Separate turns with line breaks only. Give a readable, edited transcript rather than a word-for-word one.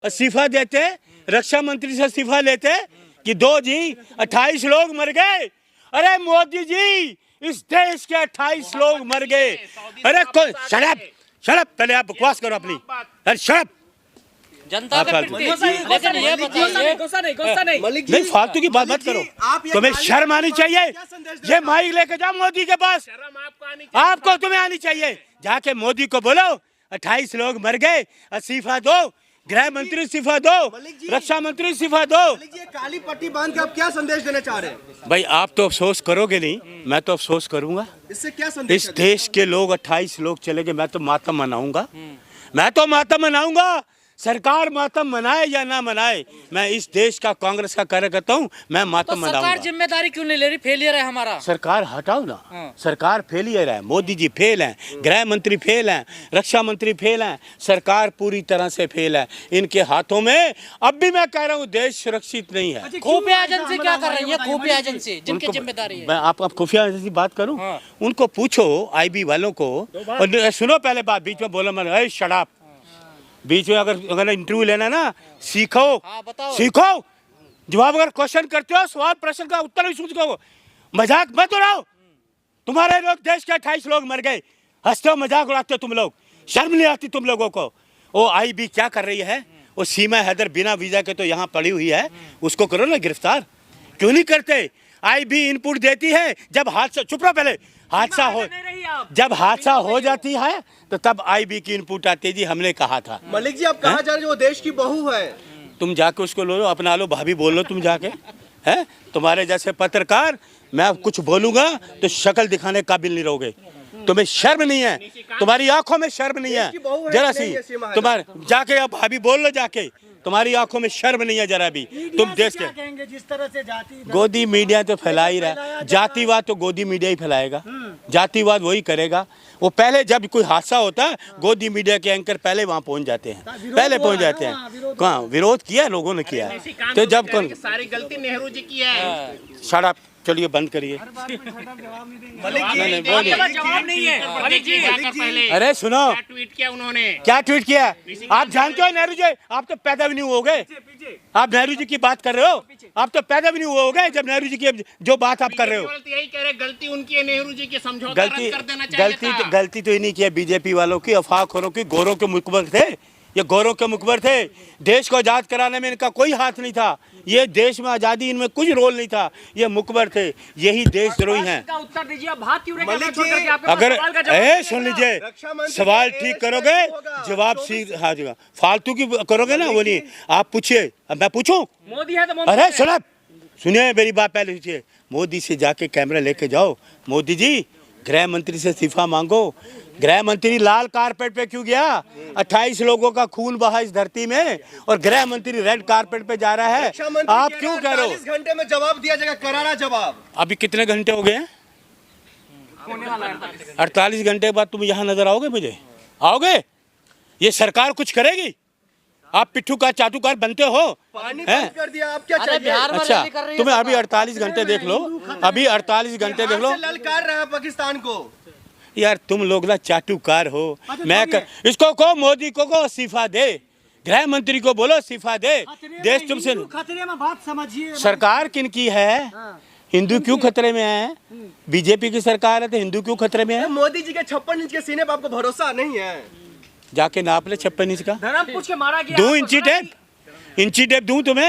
इस्तीफा देते, रक्षा मंत्री से इस्तीफा लेते कि दो जी 28 लोग मर गए। अरे मोदी जी, इस देश के 28 लोग मर गए। अरे शराब पहले आप बकवास करो अपनी। अरे शराब
जनता का
नहीं, फालतू की बात मत करो। तुम्हें शर्म आनी चाहिए। ये माइक लेके जाओ मोदी के पास, आपको तुम्हें आनी चाहिए। जाके मोदी को बोलो 28 लोग मर गए, इस्तीफा दो, गृह मंत्री इस्तीफा दो, रक्षा मंत्री इस्तीफा दो।
काली पट्टी बांध के आप क्या संदेश देना चाह रहे हैं?
भाई आप तो अफसोस करोगे नहीं, मैं तो अफसोस करूंगा।
इससे क्या संदेश?
इस देश के लोग 28 लोग चले गए, मैं तो मातम मनाऊंगा। मैं तो मातम मनाऊंगा। सरकार मातम मनाए या ना मनाए, मैं इस देश का कांग्रेस का कार्यकर्ता हूँ, मैं मातम मनाऊंगा।
सरकार जिम्मेदारी क्यों नहीं ले रही? फेलियर है हमारा।
सरकार हटाओ ना। सरकार फेलियर है, मोदी जी फेल हैं, गृह मंत्री फेल हैं, रक्षा मंत्री फेल हैं, सरकार पूरी तरह से फेल है। इनके हाथों में अब भी मैं कह रहा हूँ देश सुरक्षित नहीं है।
खुफिया एजेंसी क्या कर रही है? खुफिया एजेंसी जिनकी जिम्मेदारी है।
मैं आप खुफिया एजेंसी बात करूँ, उनको पूछो आईबी वालों को। और सुनो पहले बात, बीच में बोलो मत, शराब बीच में अगर इंटरव्यू लेना ना, सीखो। सीखो, जवाब अगर क्वेश्चन करते हो, सवाल प्रश्न का उत्तर भी सोचो, मजाक मत उड़ाओ। तुम्हारे लोग, देश के 28 लोग मर गए, हंसते हो, मजाक उड़ाते हो तुम लोग, शर्म नहीं आती तुम लोगों को। वो आईबी क्या कर रही है? वो सीमा हैदर बिना वीजा के तो यहाँ पड़ी हुई है, उसको करो ना गिरफ्तार। क्यों नहीं करते? आईबी इनपुट देती है जब हादसा, चुप रहो पहले, हादसा हो, जब हादसा हो जाती है तो तब आईबी की इनपुट आती है, जी हमने कहा था।
मलिक जी, आप कहा जा रहे हो वो देश की बहू है।
तुम जाके उसको लो, अपना लो, भाभी बोल लो तुम जाके। हैं तुम्हारे जैसे पत्रकार, मैं कुछ बोलूंगा तो शक्ल दिखाने काबिल नहीं रहोगे। तुम्हें शर्म नहीं है, तुम्हारी आंखों में शर्म नहीं है जरा सी। तुम्हारे जाके अब भाभी बोल लो जाके, तुम्हारी आंखों में शर्म नहीं है जरा भी। तुम देश के
जिस तरह से
गोदी मीडिया तो फैला ही रहा है, जातिवाद तो गोदी मीडिया ही फैलाएगा, जातिवाद वही करेगा। वो पहले जब कोई हादसा होता है, गोदी मीडिया के एंकर पहले वहाँ पहुँच जाते हैं, पहले पहुँच जाते हैं। कहाँ विरोध किया लोगों ने? किया। तो जब
सारी गलती नेहरू जी की है।
शराब चलिए बंद करिए। अरे सुनो,
ट्वीट किया उन्होंने,
क्या ट्वीट किया? आप जानते हो नेहरू जी, आप तो पैदा भी नहीं हुए होगे। आप नेहरू जी की बात कर रहे हो, आप तो पैदा भी नहीं हुए होगे जब नेहरू जी की जो बात आप कर रहे हो।
यही कह रहे, गलती उनकी है, नेहरू जी की समझौता रद्द कर देना चाहिए था।
गलती तो इन्हीं की है, बीजेपी वालों की, अफवाहखोरों की। गोरों के मुखबर थे ये, गोरों के मुखबर थे। देश को आजाद कराने में इनका कोई हाथ नहीं था, ये देश में आजादी इनमें कुछ रोल नहीं था, ये मुखबर थे, यही देशद्रोही हैं।
उत्तर दीजिए, आप बात क्यों
अगर सुन लीजिए, सवाल ठीक करोगे, जवाब हाँ जी, फालतू की करोगे ना वो नहीं। आप पूछिए, अब मैं पूछूं?
मोदी है तो
अरे सुनिए मेरी बात पहले सुनिए। मोदी से जाके कैमरा लेके जाओ, मोदी जी गृह मंत्री से इस्तीफा मांगो। गृह मंत्री लाल कारपेट पे क्यों गया? 28 लोगों का खून बहा इस धरती में, और गृह मंत्री रेड कारपेट पे जा रहा है। आप क्यों कह रहे हो?
48 घंटे में जवाब दिया जाएगा, करारा जवाब।
अभी कितने घंटे हो गए? 48 घंटे बाद तुम यहाँ नजर आओगे? मुझे आओगे? ये सरकार कुछ करेगी? आप पिट्ठू का चाटुकार बनते हो?
पानी बंद कर दिया, आप क्या चाहिए?
अच्छा, तुम्हें अभी 48 घंटे देख लो, अभी 48 घंटे देख लो।
ललकार रहा है पाकिस्तान को।
यार तुम लोग ना चाटुकार हो। मैं इसको को मोदी को इस्तीफा दे, गृह मंत्री को बोलो इस्तीफा दे। देश तुमसे
खतरे में, बात समझिए।
सरकार किन की है? हिंदू क्यों खतरे में है? बीजेपी की सरकार है तो हिंदू क्यों खतरे में है?
मोदी जी के 56 इंच के सीने पर आपको भरोसा नहीं है?
जाके नाप ले 56 इंच का।
पूछ के मारा गया।
2 इंची टेप दूं तुम्हें?